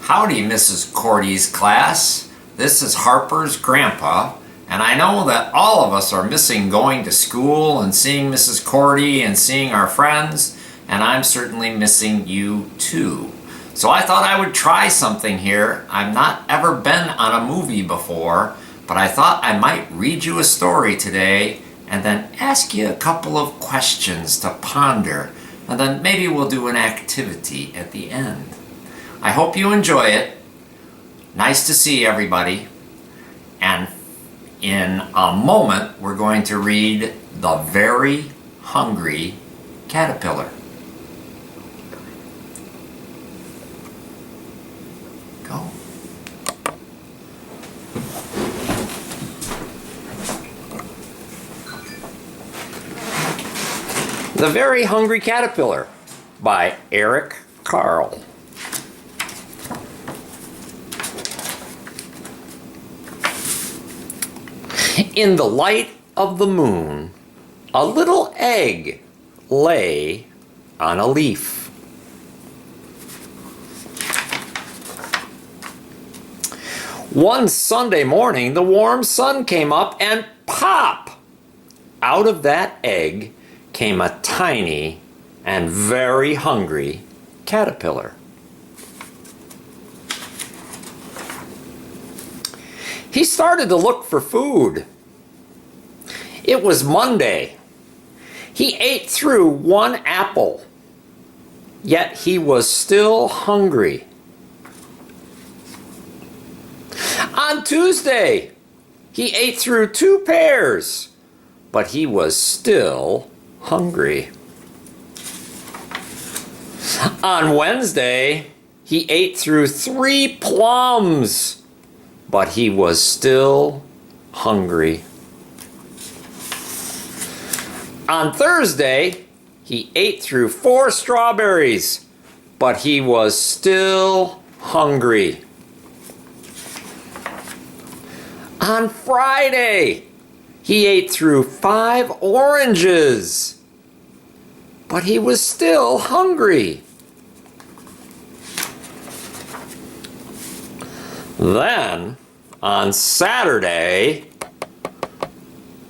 Howdy, Mrs. Cordy's class. This is Harper's grandpa, and I know that all of us are missing going to school and seeing Mrs. Cordy and seeing our friends, and I'm certainly missing you too. So I thought I would try something here. I've not ever been on a movie before, but I thought I might read you a story today and then ask you a couple of questions to ponder, and then maybe we'll do an activity at the end. I hope you enjoy it. Nice to see everybody. And in a moment, we're going to read The Very Hungry Caterpillar. Go. The Very Hungry Caterpillar by Eric Carle. In the light of the moon, a little egg lay on a leaf. One Sunday morning, the warm sun came up and pop! Out of that egg came a tiny and very hungry caterpillar. He started to look for food. It was Monday. He ate through one apple, yet he was still hungry. On Tuesday, he ate through two pears, but he was still hungry. On Wednesday, he ate through three plums, but he was still hungry. On Thursday, he ate through four strawberries, but he was still hungry. On Friday, he ate through five oranges, but he was still hungry. Then, on Saturday,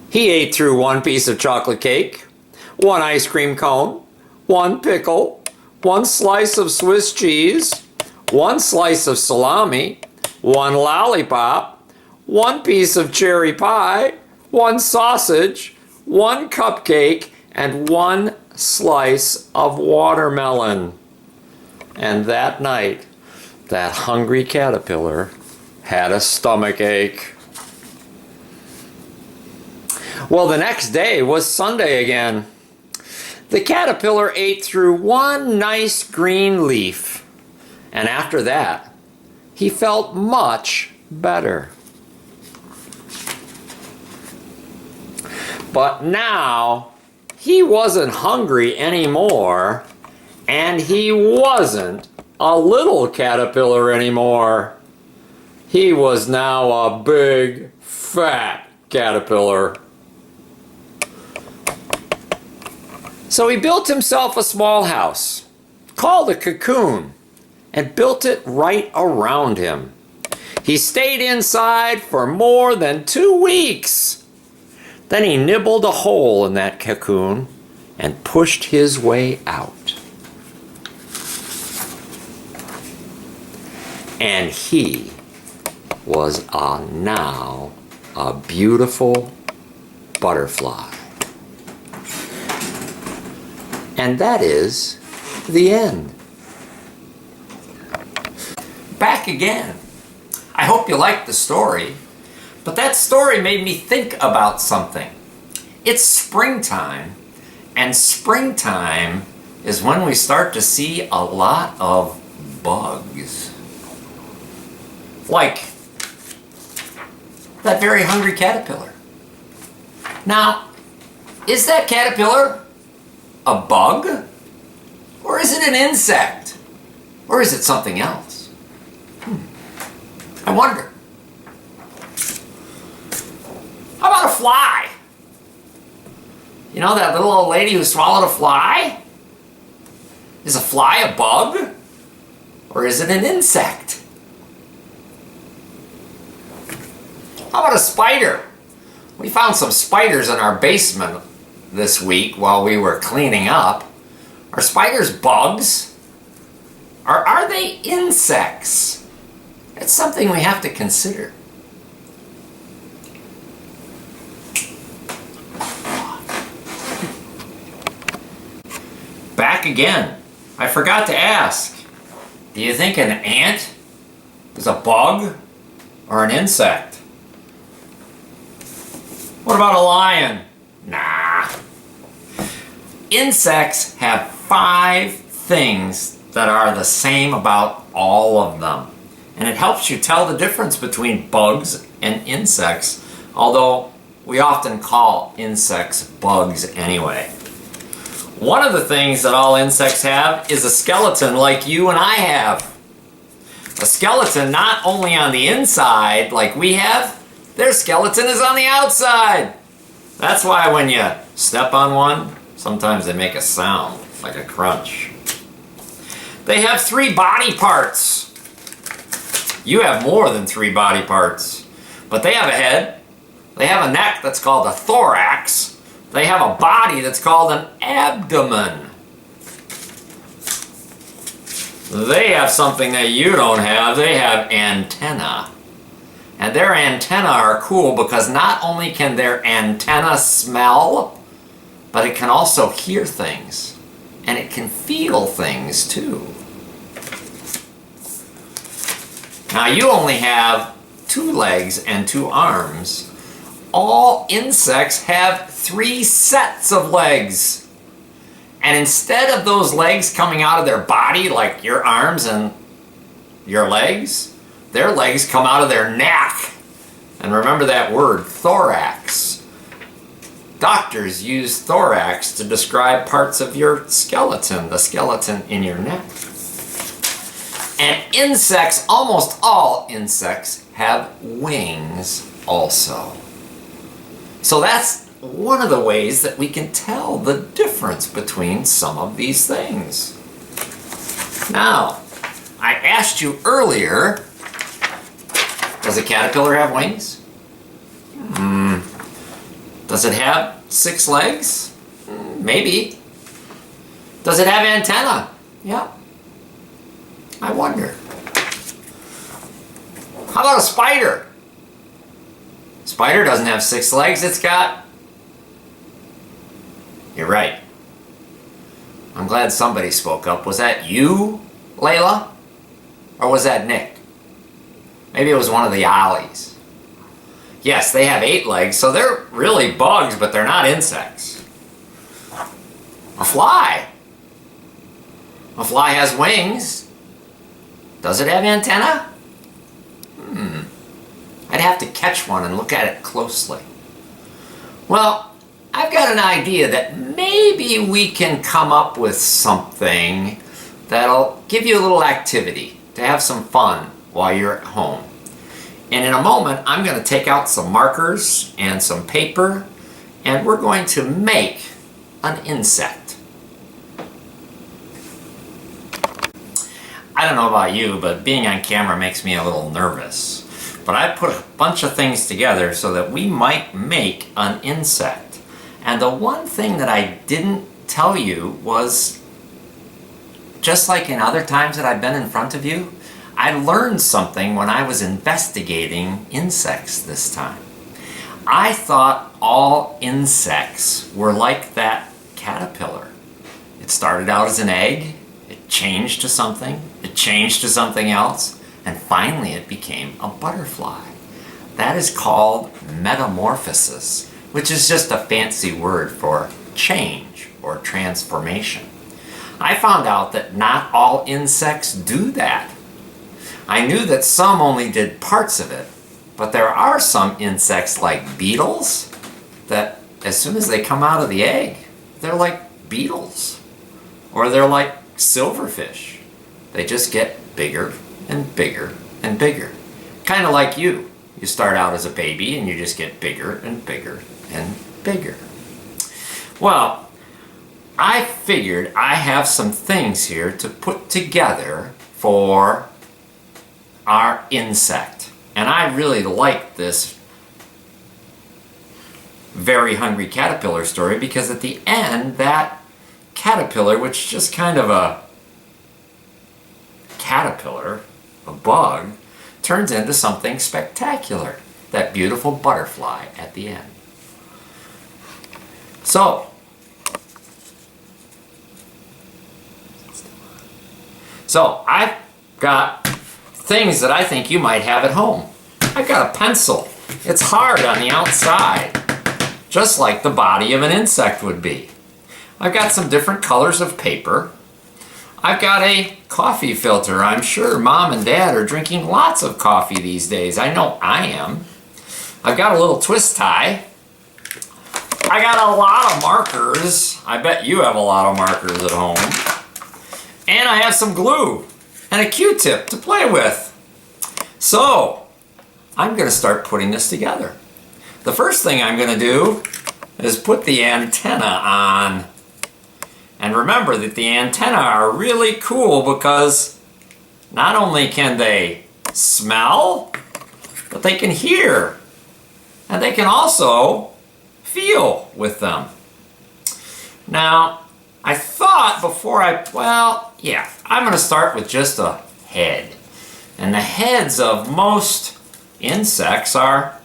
he ate through one piece of chocolate cake, one ice cream cone, one pickle, one slice of Swiss cheese, one slice of salami, one lollipop, one piece of cherry pie, one sausage, one cupcake, and one slice of watermelon. And that night, that hungry caterpillar had a stomach ache. Well, the next day was Sunday again. The caterpillar ate through one nice green leaf, and after that, he felt much better. But now, he wasn't hungry anymore, and he wasn't a little caterpillar anymore. He was now a big, fat caterpillar. So he built himself a small house, called a cocoon, and built it right around him. He stayed inside for more than 2 weeks. Then he nibbled a hole in that cocoon and pushed his way out. And he was now a beautiful butterfly. And that is the end. Back again. I hope you liked the story, but that story made me think about something. It's springtime, and springtime is when we start to see a lot of bugs. Like that very hungry caterpillar. Now, is that caterpillar a bug? Or is it an insect? Or is it something else? I wonder. How about a fly? You know that little old lady who swallowed a fly? Is a fly a bug? Or is it an insect? How about a spider? We found some spiders in our basement this week while we were cleaning up. Are spiders bugs? Or are they insects? It's something we have to consider. Back again. I forgot to ask. Do you think an ant is a bug or an insect? What about a lion? Nah. Insects have 5 things that are the same about all of them. And it helps you tell the difference between bugs and insects, although we often call insects bugs anyway. One of the things that all insects have is a skeleton like you and I have. A skeleton not only on the inside like we have, their skeleton is on the outside. That's why when you step on one, sometimes they make a sound, like a crunch. They have 3 body parts. You have more than 3 body parts. But they have a head, they have a neck that's called a thorax, they have a body that's called an abdomen. They have something that you don't have, they have antennae. And their antennae are cool because not only can their antenna smell, but it can also hear things. And it can feel things too. Now you only have 2 legs and 2 arms. All insects have 3 sets of legs. And instead of those legs coming out of their body like your arms and your legs, their legs come out of their neck. And remember that word, thorax. Doctors use thorax to describe parts of your skeleton, the skeleton in your neck. And insects, almost all insects, have wings also. So that's one of the ways that we can tell the difference between some of these things. Now, I asked you earlier, does a caterpillar have wings? Does it have 6 legs? Maybe. Does it have antennae? Yeah. I wonder. How about a spider? Spider doesn't have 6 legs, it's got... You're right. I'm glad somebody spoke up. Was that you, Layla? Or was that Nick? Maybe it was one of the Ollies. Yes, they have 8 legs, so they're really bugs, but they're not insects. A fly. A fly has wings. Does it have antennae? I'd have to catch one and look at it closely. Well, I've got an idea that maybe we can come up with something that'll give you a little activity to have some fun while you're at home. And in a moment, I'm going to take out some markers and some paper, and we're going to make an insect. I don't know about you, but being on camera makes me a little nervous. But I put a bunch of things together so that we might make an insect. And the one thing that I didn't tell you was, just like in other times that I've been in front of you, I learned something when I was investigating insects this time. I thought all insects were like that caterpillar. It started out as an egg, it changed to something, it changed to something else, and finally it became a butterfly. That is called metamorphosis, which is just a fancy word for change or transformation. I found out that not all insects do that. I knew that some only did parts of it, but there are some insects like beetles that as soon as they come out of the egg, they're like beetles. Or they're like silverfish. They just get bigger and bigger and bigger. Kind of like you. You start out as a baby and you just get bigger and bigger and bigger. Well, I figured I have some things here to put together for our insect. And I really like this Very Hungry Caterpillar story, because at the end, that caterpillar, which is just kind of a caterpillar, a bug, turns into something spectacular. That beautiful butterfly at the end. So I've got things that I think you might have at home. I've got a pencil. It's hard on the outside, just like the body of an insect would be. I've got some different colors of paper. I've got a coffee filter. I'm sure Mom and Dad are drinking lots of coffee these days. I know I am. I've got a little twist tie. I got a lot of markers. I bet you have a lot of markers at home. And I have some glue and a Q-tip to play with. So, I'm going to start putting this together. The first thing I'm going to do is put the antenna on. And remember that the antennae are really cool because not only can they smell, but they can hear. And they can also feel with them. Now, I thought before I'm going to start with just a head. And the heads of most insects are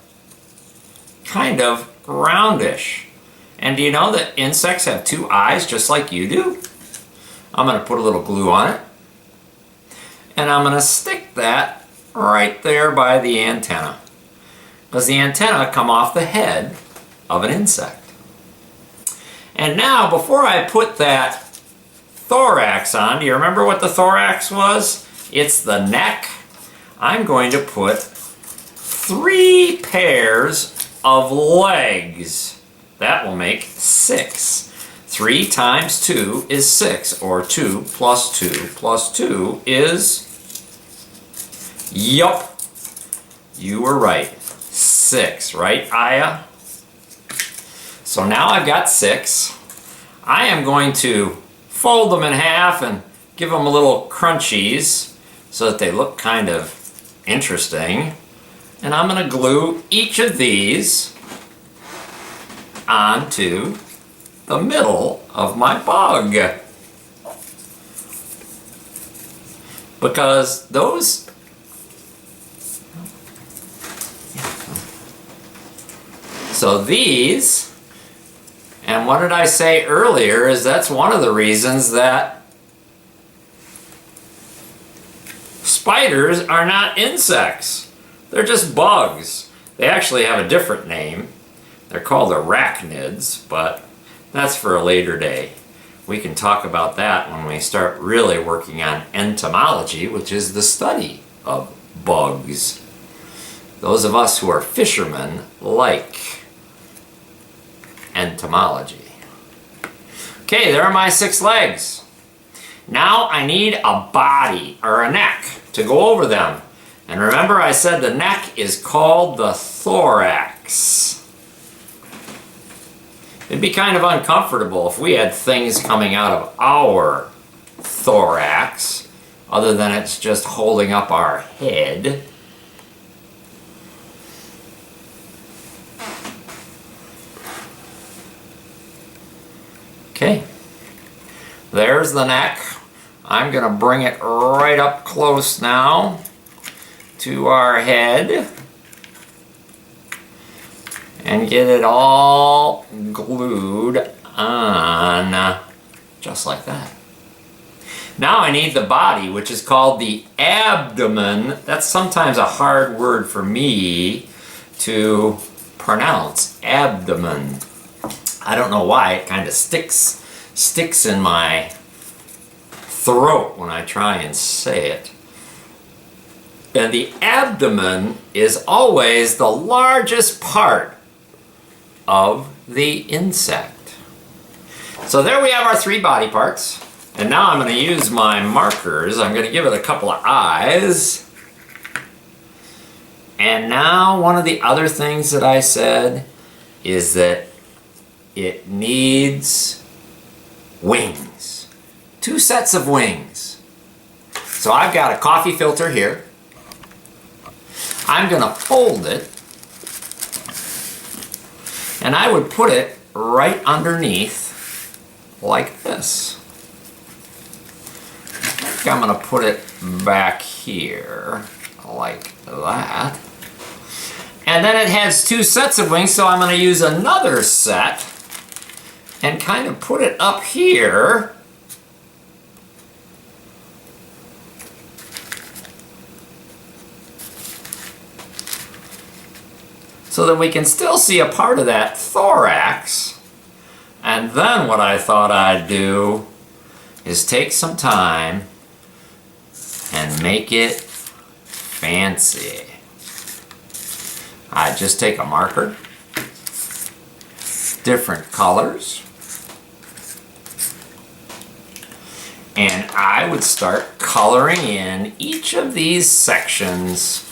kind of roundish. And do you know that insects have two eyes just like you do? I'm going to put a little glue on it. And I'm going to stick that right there by the antenna. Because the antenna come off the head of an insect. And now, before I put that thorax on, do you remember what the thorax was? It's the neck. I'm going to put 3 pairs of legs. That will make 6. 3 times 2 is 6, or 2 plus 2 plus 2 is... Yup, you were right. 6, right, Aya? So now I've got 6. I am going to fold them in half and give them a little crunchies so that they look kind of interesting. And I'm going to glue each of these onto the middle of my bug. Because those... So these, and what did I say earlier, is that's one of the reasons that spiders are not insects. They're just bugs. They actually have a different name. They're called arachnids, but that's for a later day. We can talk about that when we start really working on entomology, which is the study of bugs. Those of us who are fishermen like entomology. Okay, there are my 6 legs. Now I need a body or a neck to go over them. And remember I said the neck is called the thorax. It'd be kind of uncomfortable if we had things coming out of our thorax, other than it's just holding up our head. Okay, there's the neck. I'm going to bring it right up close now to our head and get it all glued on, just like that. Now I need the body, which is called the abdomen. That's sometimes a hard word for me to pronounce, abdomen. I don't know why, it kind of sticks in my throat when I try and say it. And the abdomen is always the largest part of the insect. So there we have our 3 body parts. And now I'm going to use my markers. I'm going to give it a couple of eyes. And now one of the other things that I said is that it needs wings. 2 sets of wings. So I've got a coffee filter here. I'm going to fold it. And I would put it right underneath like this. I think I'm going to put it back here like that. And then it has two sets of wings, so I'm going to use another set and kind of put it up here. So that we can still see a part of that thorax. And then what I thought I'd do is take some time and make it fancy. I just take a marker, different colors, and I would start coloring in each of these sections.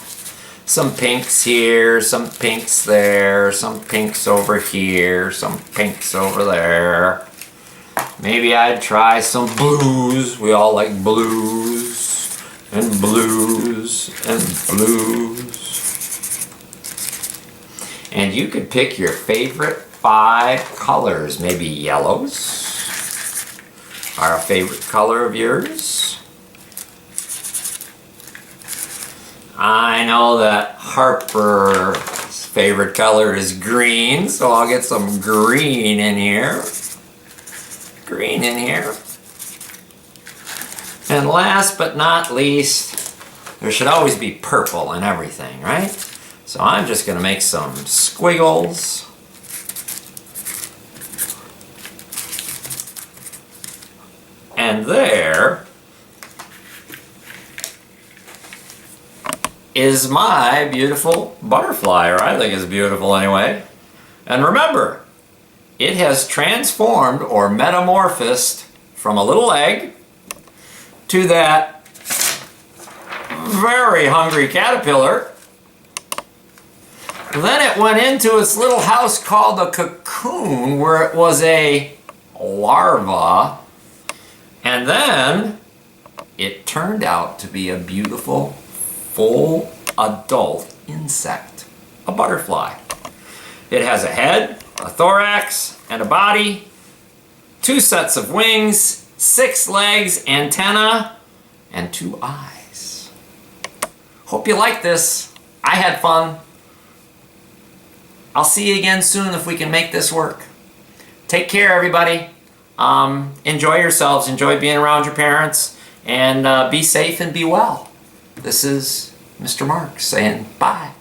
Some pinks here, some pinks there, some pinks over here, some pinks over there. Maybe I'd try some blues. We all like blues and blues and blues. And you could pick your favorite 5 colors. Maybe yellows are a favorite color of yours. I know that Harper's favorite color is green, so I'll get some green in here. Green in here. And last but not least, there should always be purple in everything, right? So I'm just going to make some squiggles. And there is my beautiful butterfly, or I think it's beautiful anyway. And remember, it has transformed or metamorphosed from a little egg to that very hungry caterpillar. Then it went into its little house called a cocoon, where it was a larva. And then it turned out to be a beautiful, full adult insect, a butterfly. It has a head, a thorax, and a body, 2 sets of wings, 6 legs, antenna, and 2 eyes. Hope you like this. I had fun. I'll see you again soon if we can make this work. Take care, everybody. Enjoy yourselves. Enjoy being around your parents. And be safe and be well. This is Mr. Mark saying bye.